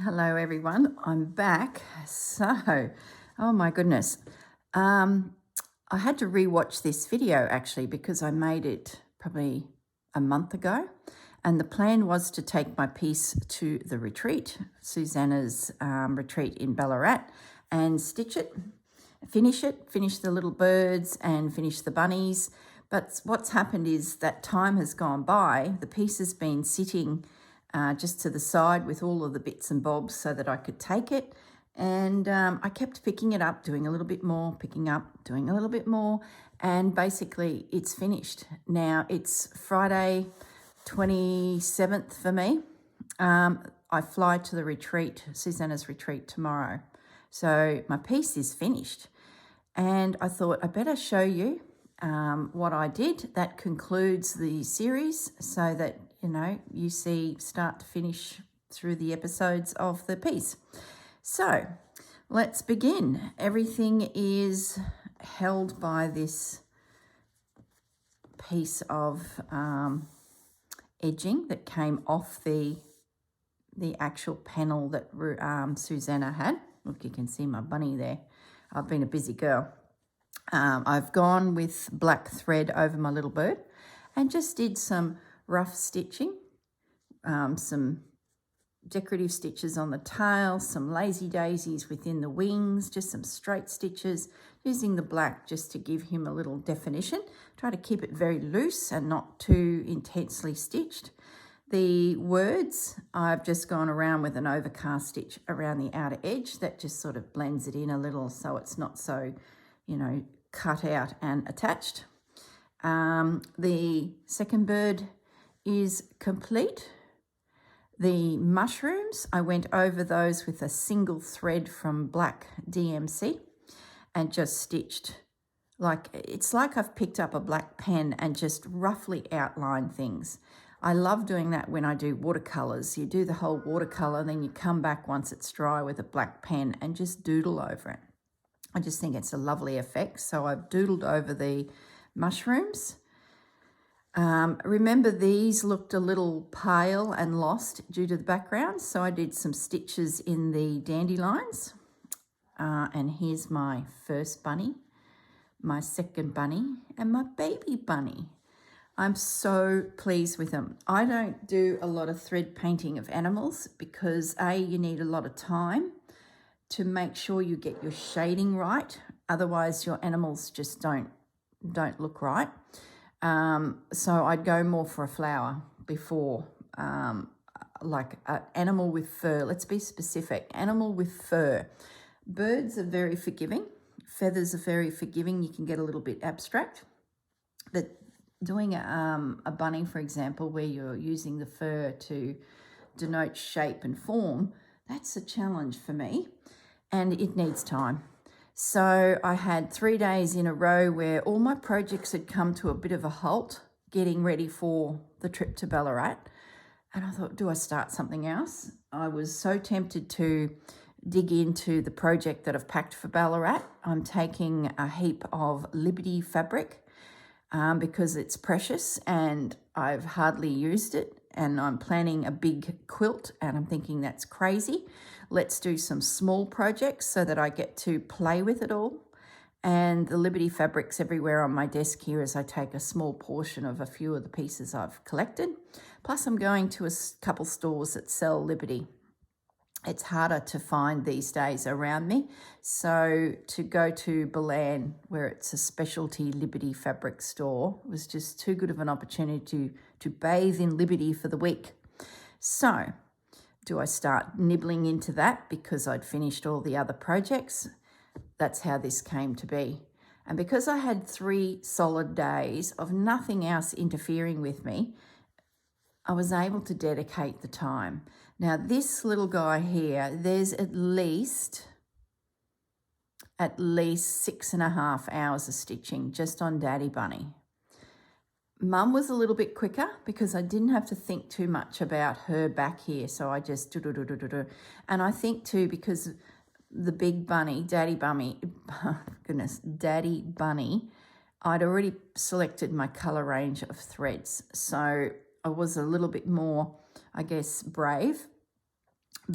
Hello, everyone. I'm back. Oh my goodness. Um, I had to rewatch this video actually because I made it probably a month ago. And the plan was to take my piece to the retreat, Susanna's retreat in Ballarat, and stitch it, finish the little birds and finish the bunnies. But what's happened is that time has gone by. The piece has been sitting just to the side with all of the bits and bobs so that I could take it. And I kept picking it up, doing a little bit more, picking up, doing a little bit more. And basically it's finished. Now it's Friday, 27th for me. I fly to the retreat, Susanna's retreat tomorrow. So my piece is finished. And I thought I better show you what I did. That concludes the series so that, you see start to finish through the episodes of the piece. So let's begin. Everything is held by this piece of edging that came off the actual panel that Susanna had. Look, you can see my bunny there. I've been a busy girl. I've gone with black thread over my little bird and just did some rough stitching, some decorative stitches on the tail, some lazy daisies within the wings, just some straight stitches, using the black just to give him a little definition. Try to keep it very loose and not too intensely stitched. The words, I've just gone around with an overcast stitch around the outer edge. That just sort of blends it in a little so it's not so, cut out and attached. The second bird is complete. The mushrooms, I went over those with a single thread from black DMC and just stitched it's like I've picked up a black pen and just roughly outlined things. I love doing that when I do watercolours. You do the whole watercolour, then you come back once it's dry with a black pen and just doodle over it. I just think it's a lovely effect. So I've doodled over the mushrooms. Remember, these looked a little pale and lost due to the background, so I did some stitches in the dandelions. And here's my first bunny, my second bunny, and my baby bunny. I'm so pleased with them. I don't do a lot of thread painting of animals because you need a lot of time to make sure you get your shading right. Otherwise, your animals just don't look right. So I'd go more for a flower before, like an animal with fur. Let's be specific. Animal with fur. Birds are very forgiving. Feathers are very forgiving. You can get a little bit abstract. But doing a bunny, for example, where you're using the fur to denote shape and form, that's a challenge for me, and it needs time. So I had 3 days in a row where all my projects had come to a bit of a halt, getting ready for the trip to Ballarat. And I thought, do I start something else? I was so tempted to dig into the project that I've packed for Ballarat. I'm taking a heap of Liberty fabric because it's precious and I've hardly used it. And I'm planning a big quilt and I'm thinking that's crazy. Let's do some small projects so that I get to play with it all. And the Liberty fabric's everywhere on my desk here as I take a small portion of a few of the pieces I've collected. Plus I'm going to a couple stores that sell Liberty. It's harder to find these days around me. So to go to Balan, where it's a specialty Liberty fabric store, was just too good of an opportunity to bathe in Liberty for the week. So do I start nibbling into that because I'd finished all the other projects? That's how this came to be. And because I had 3 solid days of nothing else interfering with me, I was able to dedicate the time. Now, this little guy here, there's at least 6.5 hours of stitching just on Daddy Bunny. Mum was a little bit quicker because I didn't have to think too much about her back here, so I just do. And I think too because the big bunny, Daddy Bunny, I'd already selected my colour range of threads, so I was a little bit more, I guess, brave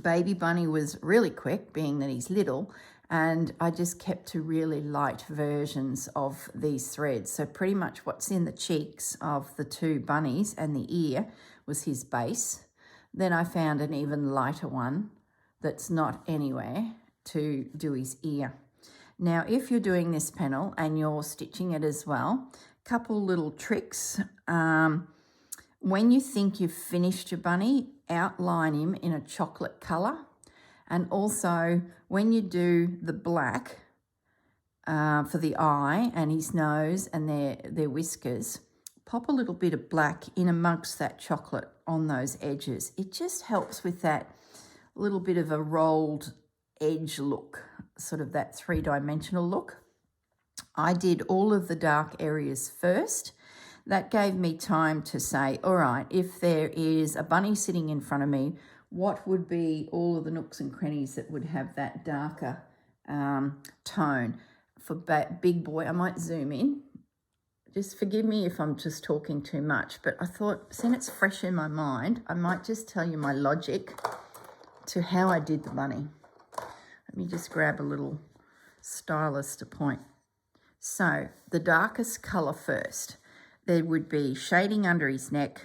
Baby Bunny was really quick, being that he's little, and I just kept to really light versions of these threads. So pretty much what's in the cheeks of the two bunnies and the ear was his base. Then I found an even lighter one that's not anywhere to do his ear. Now, if you're doing this panel and you're stitching it as well, couple little tricks. When you think you've finished your bunny, outline him in a chocolate colour. And also, when you do the black for the eye and his nose and their whiskers, pop a little bit of black in amongst that chocolate on those edges. It just helps with that little bit of a rolled edge look, sort of that three-dimensional look. I did all of the dark areas first. That gave me time to say, all right, if there is a bunny sitting in front of me, what would be all of the nooks and crannies that would have that darker tone? For big boy, I might zoom in. Just forgive me if I'm just talking too much, but I thought, since it's fresh in my mind, I might just tell you my logic to how I did the bunny. Let me just grab a little stylus to point. So the darkest colour first. There would be shading under his neck.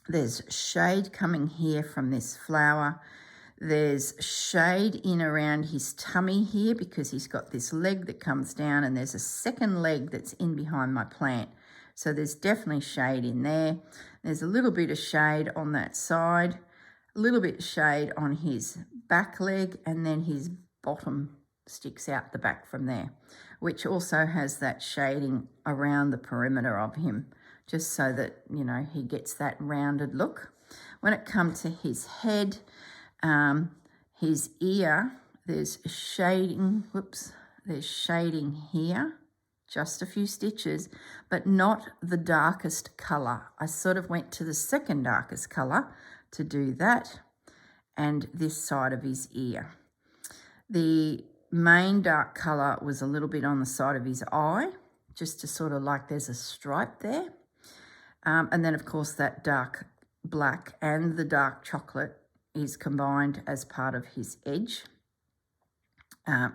There's shade coming here from this flower. There's shade in around his tummy here because he's got this leg that comes down, and there's a second leg that's in behind my plant. So there's definitely shade in there. There's a little bit of shade on that side, a little bit of shade on his back leg, and then his bottom sticks out the back from there, which also has that shading around the perimeter of him, just so that, you know, he gets that rounded look. When it comes to his head, his ear, there's shading, there's shading here, just a few stitches, but not the darkest colour. I sort of went to the second darkest colour to do that, and this side of his ear. The main dark colour was a little bit on the side of his eye, just to sort of like there's a stripe there. And then, of course, that dark black and the dark chocolate is combined as part of his edge.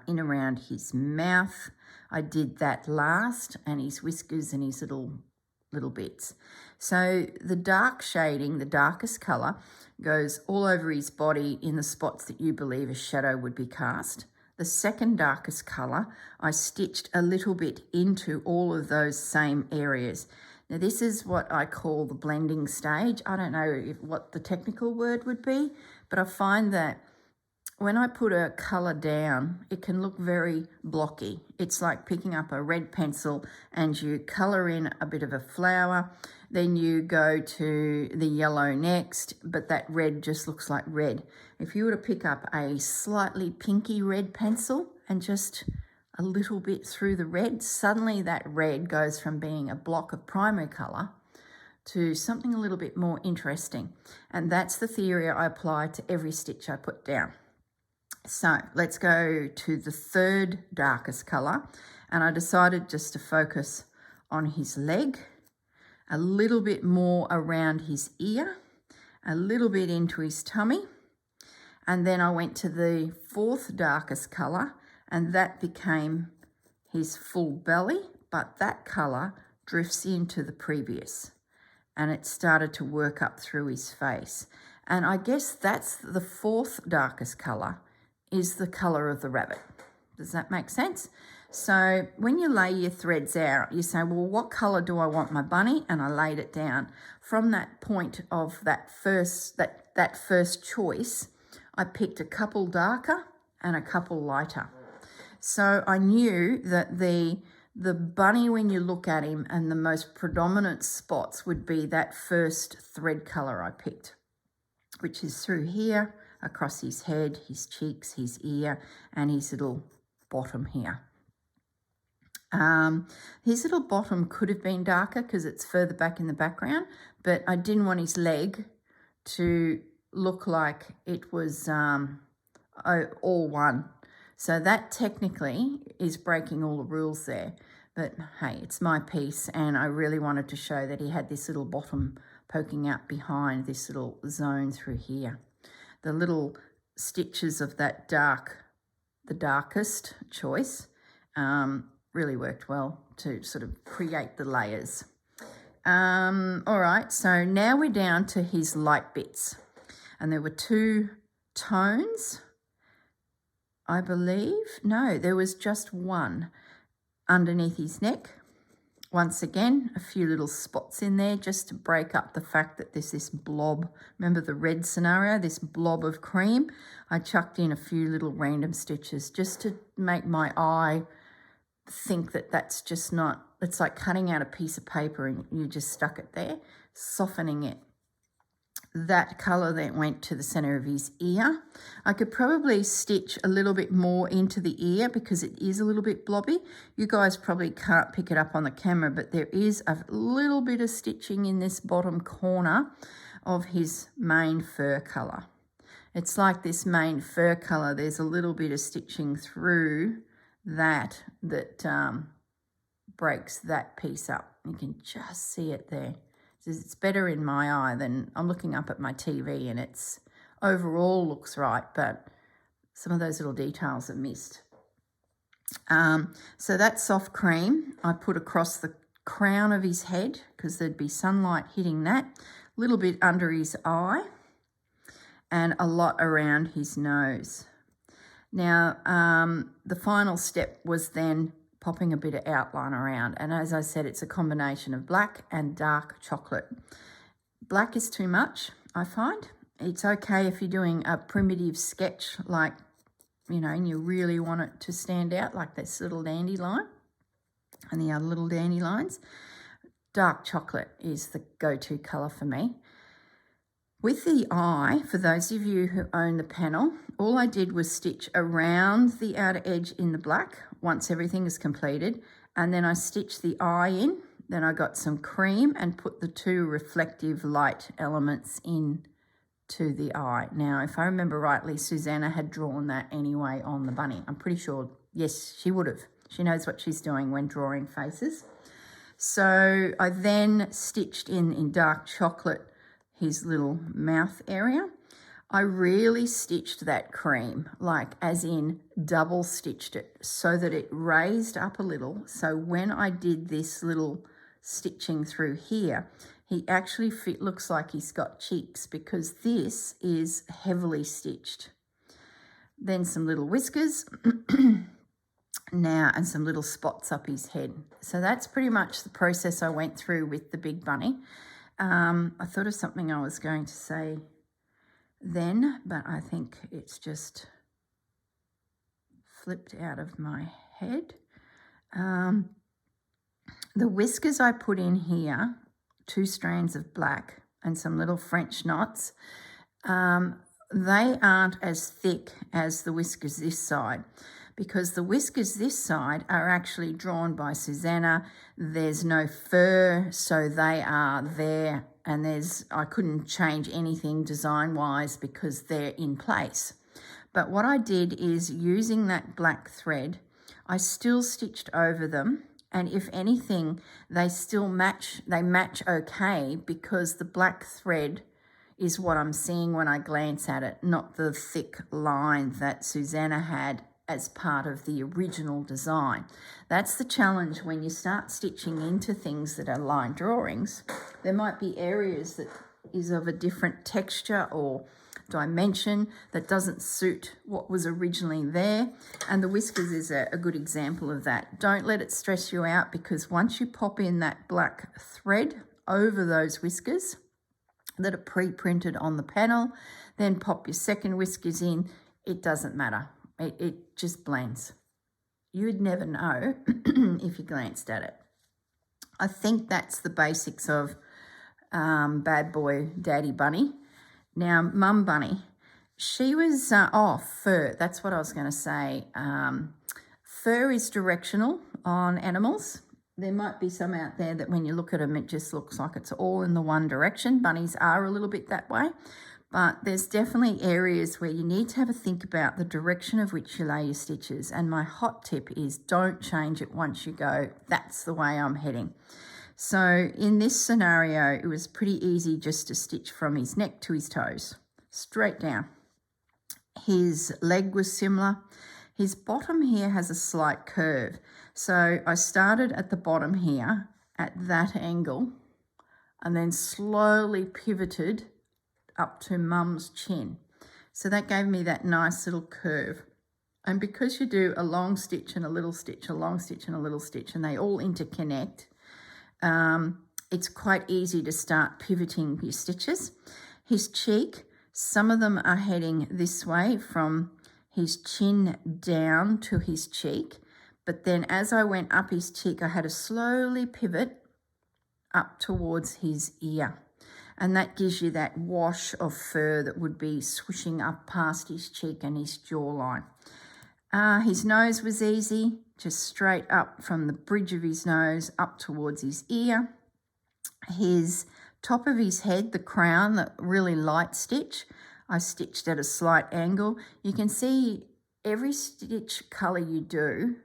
In around his mouth, I did that last, and his whiskers and his little bits. So the dark shading, the darkest colour, goes all over his body in the spots that you believe a shadow would be cast. The second darkest colour, I stitched a little bit into all of those same areas. Now, this is what I call the blending stage. I don't know what the technical word would be, but I find that when I put a colour down, it can look very blocky. It's like picking up a red pencil and you colour in a bit of a flower, then you go to the yellow next, but that red just looks like red. If you were to pick up a slightly pinky red pencil and just a little bit through the red, suddenly that red goes from being a block of primary colour to something a little bit more interesting. And that's the theory I apply to every stitch I put down. So let's go to the third darkest colour, and I decided just to focus on his leg, a little bit more around his ear, a little bit into his tummy, and then I went to the fourth darkest colour, and that became his full belly, but that colour drifts into the previous, and it started to work up through his face. And I guess that's the fourth darkest colour, is the colour of the rabbit. Does that make sense? So when you lay your threads out, you say, well, what colour do I want my bunny? And I laid it down. From that point of that first choice, I picked a couple darker and a couple lighter. So I knew that the bunny, when you look at him, and the most predominant spots would be that first thread colour I picked, which is through here, across his head, his cheeks, his ear, and his little bottom here. His little bottom could have been darker because it's further back in the background, but I didn't want his leg to look like it was all one. So that technically is breaking all the rules there. But hey, it's my piece, and I really wanted to show that he had this little bottom poking out behind this little zone through here. The little stitches of that the darkest choice really worked well to sort of create the layers. All right, so now we're down to his light bits. And there were 2 tones, I believe. No, there was just one underneath his neck. Once again, a few little spots in there just to break up the fact that there's this blob. Remember the red scenario, this blob of cream? I chucked in a few little random stitches just to make my eye think that that's just not, it's like cutting out a piece of paper and you just stuck it there, softening it. That colour then went to the centre of his ear. I could probably stitch a little bit more into the ear because it is a little bit blobby. You guys probably can't pick it up on the camera, but there is a little bit of stitching in this bottom corner of his mane fur colour. It's like this mane fur colour, there's a little bit of stitching through that breaks that piece up. You can just see it there. It's better in my eye than I'm looking up at my TV, and it's overall looks right, but some of those little details are missed. So that soft cream I put across the crown of his head because there'd be sunlight hitting that, a little bit under his eye, and a lot around his nose. Now, the final step was then popping a bit of outline around. And as I said, it's a combination of black and dark chocolate. Black is too much, I find. It's okay if you're doing a primitive sketch like, you know, and you really want it to stand out like this little dandelion and the other little dandelions. Dark chocolate is the go-to colour for me. With the eye, for those of you who own the panel, all I did was stitch around the outer edge in the black once everything is completed, and then I stitched the eye in. Then I got some cream and put the 2 reflective light elements in to the eye. Now, if I remember rightly, Susanna had drawn that anyway on the bunny. I'm pretty sure, yes, she would have. She knows what she's doing when drawing faces. So I then stitched in dark chocolate his little mouth area. I really stitched that cream, like as in double stitched it so that it raised up a little. So when I did this little stitching through here, he actually looks like he's got cheeks because this is heavily stitched. Then some little whiskers now and some little spots up his head. So that's pretty much the process I went through with the big bunny. I thought of something I was going to say then, but I think it's just flipped out of my head. The whiskers I put in here, 2 strands of black and some little French knots, they aren't as thick as the whiskers this side, because the whiskers this side are actually drawn by Susanna. There's no fur, so they are there, and I couldn't change anything design-wise because they're in place. But what I did is, using that black thread, I still stitched over them, and if anything, they still match. They match okay because the black thread is what I'm seeing when I glance at it, not the thick line that Susanna had as part of the original design. That's the challenge when you start stitching into things that are line drawings. There might be areas that is of a different texture or dimension that doesn't suit what was originally there, and the whiskers is a good example of that. Don't let it stress you out, because once you pop in that black thread over those whiskers that are pre-printed on the panel, then pop your second whiskers in, it doesn't matter. It just blends. You'd never know if you glanced at it. I think that's the basics of Bad Boy Daddy Bunny. Now, Mum Bunny, she was, fur, that's what I was going to say. Fur is directional on animals. There might be some out there that when you look at them, it just looks like it's all in the one direction. Bunnies are a little bit that way. But there's definitely areas where you need to have a think about the direction of which you lay your stitches. And my hot tip is, don't change it once you go, that's the way I'm heading. So in this scenario, it was pretty easy just to stitch from his neck to his toes, straight down. His leg was similar. His bottom here has a slight curve. So I started at the bottom here at that angle and then slowly pivoted up to Mum's chin. So that gave me that nice little curve. And because you do a long stitch and a little stitch, a long stitch and a little stitch, and they all interconnect, it's quite easy to start pivoting your stitches. His cheek, some of them are heading this way from his chin down to his cheek. But then as I went up his cheek, I had to slowly pivot up towards his ear. And that gives you that wash of fur that would be swishing up past his cheek and his jawline. His nose was easy, just straight up from the bridge of his nose up towards his ear. His top of his head, the crown, the really light stitch, I stitched at a slight angle. You can see every stitch colour you do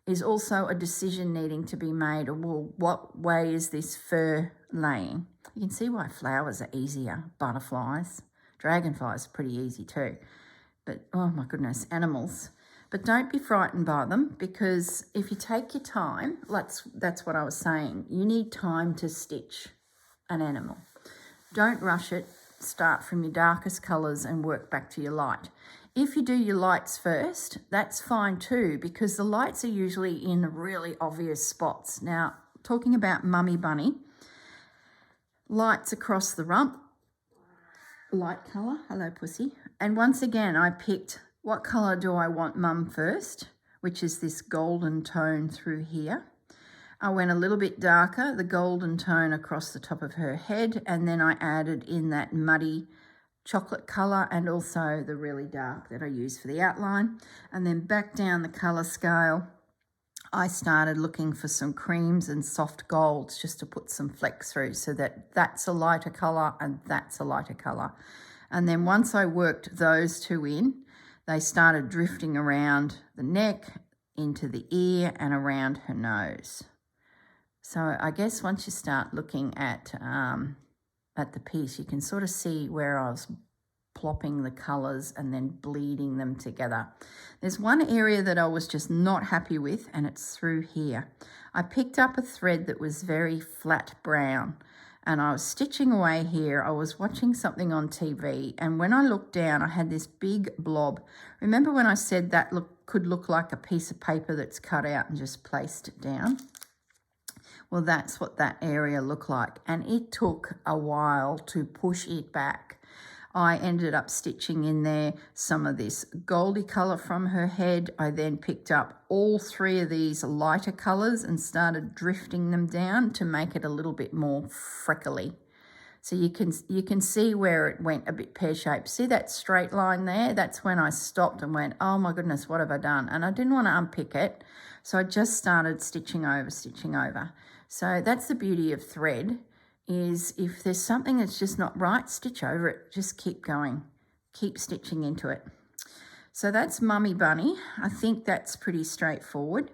is also a decision needing to be made. Well, what way is this fur laying? You can see why flowers are easier. Butterflies, dragonflies are pretty easy too. But, oh my goodness, animals. But don't be frightened by them, because if you take your time, that's what I was saying. You need time to stitch an animal. Don't rush it. Start from your darkest colours and work back to your light. If you do your lights first, that's fine too, because the lights are usually in really obvious spots. Now, talking about Mummy Bunny, lights across the rump, light colour, hello pussy. And once again, I picked what colour do I want Mum first, which is this golden tone through here. I went a little bit darker, the golden tone across the top of her head, and then I added in that muddy chocolate colour and also the really dark that I used for the outline. And then back down the colour scale, I started looking for some creams and soft golds just to put some flecks through, so that that's a lighter colour and that's a lighter colour. And then once I worked those two in, they started drifting around the neck, into the ear and around her nose. So I guess once you start looking at the piece, you can sort of see where I was plopping the colours and then bleeding them together. There's one area that I was just not happy with, and it's through here. I picked up a thread that was very flat brown, and I was stitching away here. I was watching something on TV, and when I looked down, I had this big blob. Remember when I said that could look like a piece of paper that's cut out and just placed down? Well, that's what that area looked like, and it took a while to push it back. I ended up stitching in there some of this goldy colour from her head. I then picked up all three of these lighter colours and started drifting them down to make it a little bit more freckly. So you can see where it went a bit pear-shaped. See that straight line there? That's when I stopped and went, oh my goodness, what have I done? And I didn't want to unpick it, so I just started stitching over, stitching over. So that's the beauty of thread, is if there's something that's just not right, stitch over it. Just keep going. Keep stitching into it. So that's Mummy Bunny. I think that's pretty straightforward.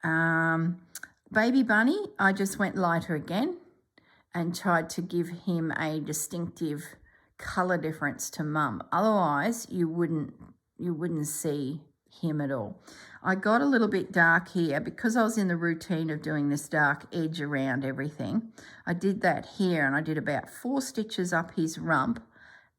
Baby Bunny, I just went lighter again and tried to give him a distinctive colour difference to Mum. Otherwise, you wouldn't see him at all. I got a little bit dark here because I was in the routine of doing this dark edge around everything. I did that here, and I did about 4 stitches up his rump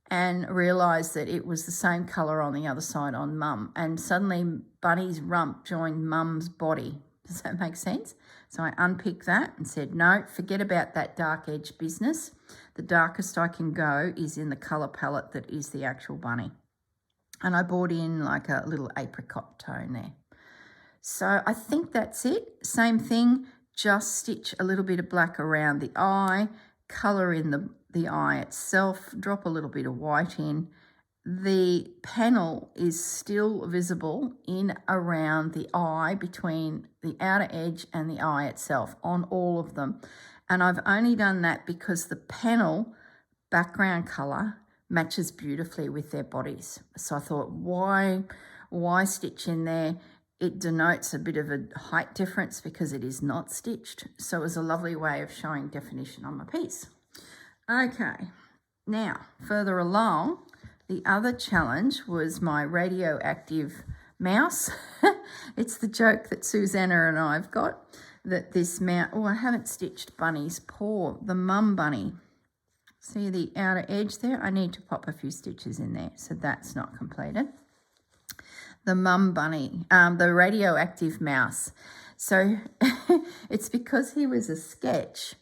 and realised that it was the same colour on the other side on Mum, and suddenly Bunny's rump joined Mum's body. Does that make sense? So I unpicked that and said, no, forget about that dark edge business. The darkest I can go is in the colour palette that is the actual bunny. And I brought in like a little apricot tone there. So I think that's it. Same thing, just stitch a little bit of black around the eye, colour in the eye itself, drop a little bit of white in. The panel is still visible in around the eye, between the outer edge and the eye itself on all of them. And I've only done that because the panel background colour matches beautifully with their bodies. So I thought, why stitch in there? It denotes a bit of a height difference because it is not stitched. So it was a lovely way of showing definition on my piece. Okay, now further along, The other challenge was my radioactive mouse. It's the joke that Susanna and I've got, that this mouse, oh, I haven't stitched Bunny's paw, the mum bunny. See the outer edge there? I need to pop a few stitches in there, so that's not completed. The mum bunny, the radioactive mouse. So it's because he was a sketch.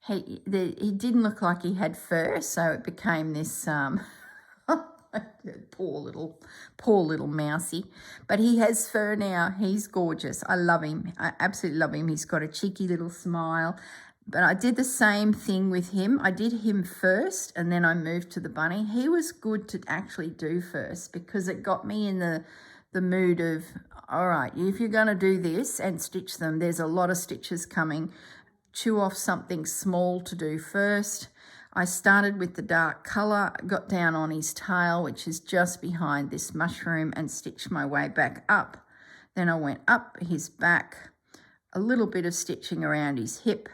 He didn't look like he had fur, so it became this poor little mousy. But he has fur now. He's gorgeous. I love him. I absolutely love him. He's got a cheeky little smile. But I did the same thing with him. I did him first and then I moved to the bunny. He was good to actually do first because it got me in the mood of, all right, if you're going to do this and stitch them, there's a lot of stitches coming. Chew off something small to do first. I started with the dark colour, got down on his tail, which is just behind this mushroom, and stitched my way back up. Then I went up his back, a little bit of stitching around his hip,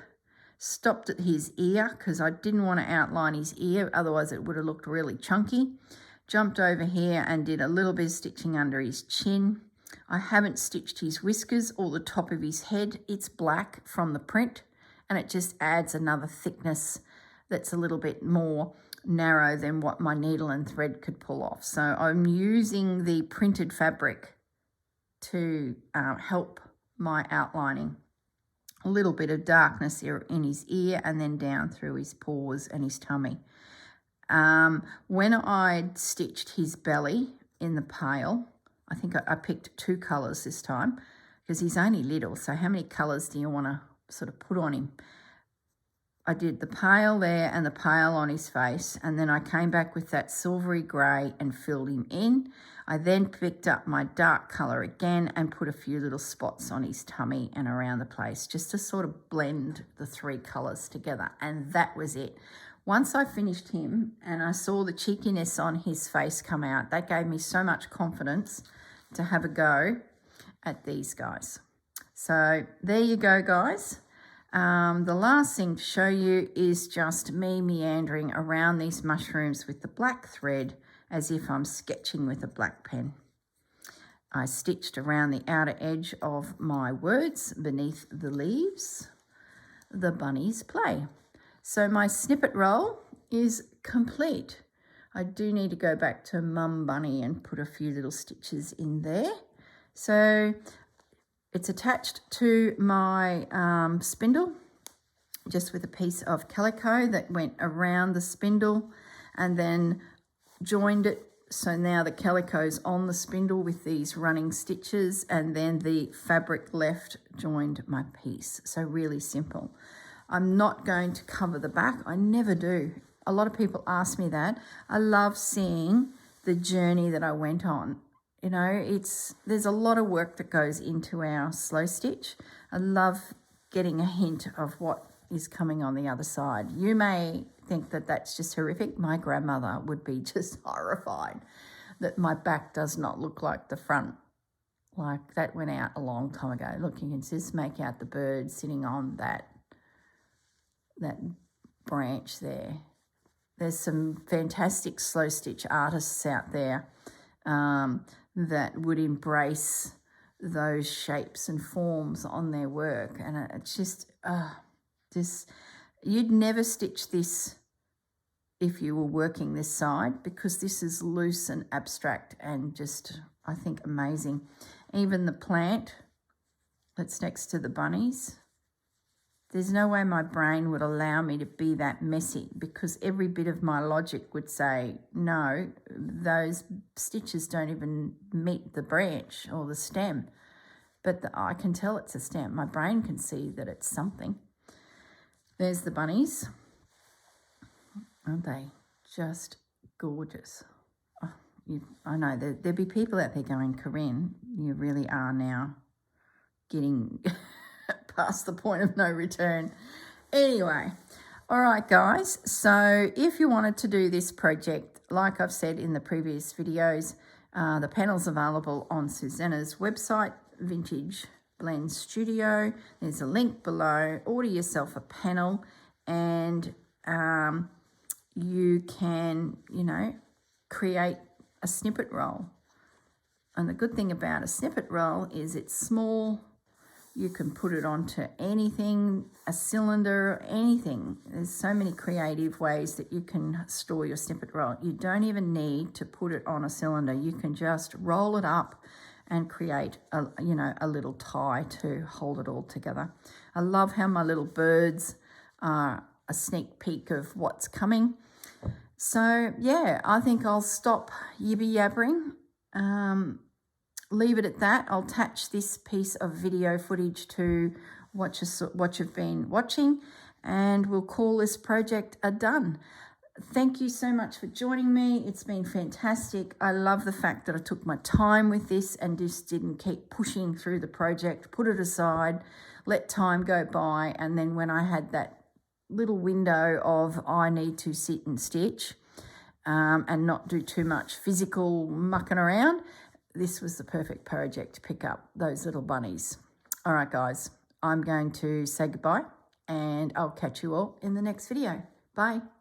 stopped at his ear because I didn't want to outline his ear, otherwise it would have looked really chunky. Jumped over here and did a little bit of stitching under his chin. I haven't stitched his whiskers or the top of his head. It's black from the print and it just adds another thickness that's a little bit more narrow than what my needle and thread could pull off. So I'm using the printed fabric to help my outlining. A little bit of darkness here in his ear and then down through his paws and his tummy. When I stitched his belly in the pail, I think I picked 2 colours this time because he's only little, so how many colours do you want to sort of put on him? I did the pale there and the pale on his face, and then I came back with that silvery grey and filled him in. I then picked up my dark colour again and put a few little spots on his tummy and around the place just to sort of blend the 3 colours together, and that was it. Once I finished him and I saw the cheekiness on his face come out, that gave me so much confidence to have a go at these guys. So there you go, guys. The last thing to show you is just me meandering around these mushrooms with the black thread as if I'm sketching with a black pen. I stitched around the outer edge of my words beneath the leaves, the bunnies play. So my snippet roll is complete. I do need to go back to Mum Bunny and put a few little stitches in there. So it's attached to my spindle, just with a piece of calico that went around the spindle and then joined it. So now the calico's on the spindle with these running stitches, and then the fabric left joined my piece. So really simple. I'm not going to cover the back. I never do. A lot of people ask me that. I love seeing the journey that I went on. You know, there's a lot of work that goes into our slow stitch. I love getting a hint of what is coming on the other side. You may think that that's just horrific. My grandmother would be just horrified that my back does not look like the front. Like, that went out a long time ago. Look, you can just make out the bird sitting on that branch there. There's some fantastic slow stitch artists out there that would embrace those shapes and forms on their work, and it's just you'd never stitch this if you were working this side, because this is loose and abstract and just, I think, amazing. Even the plant that's next to the bunnies, there's no way my brain would allow me to be that messy, because every bit of my logic would say, no, those stitches don't even meet the branch or the stem. But I can tell it's a stem. My brain can see that it's something. There's the bunnies. Aren't they just gorgeous? Oh, I know there'd be people out there going, Corrine, you really are now getting past the point of no return. Anyway, all right, guys. So if you wanted to do this project, like I've said in the previous videos, the panel's available on Susanna's website, Vintage Blend Studio. There's a link below. Order yourself a panel, and you can, create a snippet roll. And the good thing about a snippet roll is it's small. You can put it onto anything, a cylinder, anything. There's so many creative ways that you can store your snippet roll. You don't even need to put it on a cylinder. You can just roll it up and create a little tie to hold it all together. I love how my little birds are a sneak peek of what's coming. So yeah, I think I'll stop yibby yabbering. Leave it at that. I'll attach this piece of video footage to what you've been watching, and we'll call this project a done. Thank you so much for joining me. It's been fantastic. I love the fact that I took my time with this and just didn't keep pushing through the project, put it aside, let time go by, and then when I had that little window of I need to sit and stitch and not do too much physical mucking around, this was the perfect project to pick up those little bunnies. All right, guys, I'm going to say goodbye, and I'll catch you all in the next video. Bye.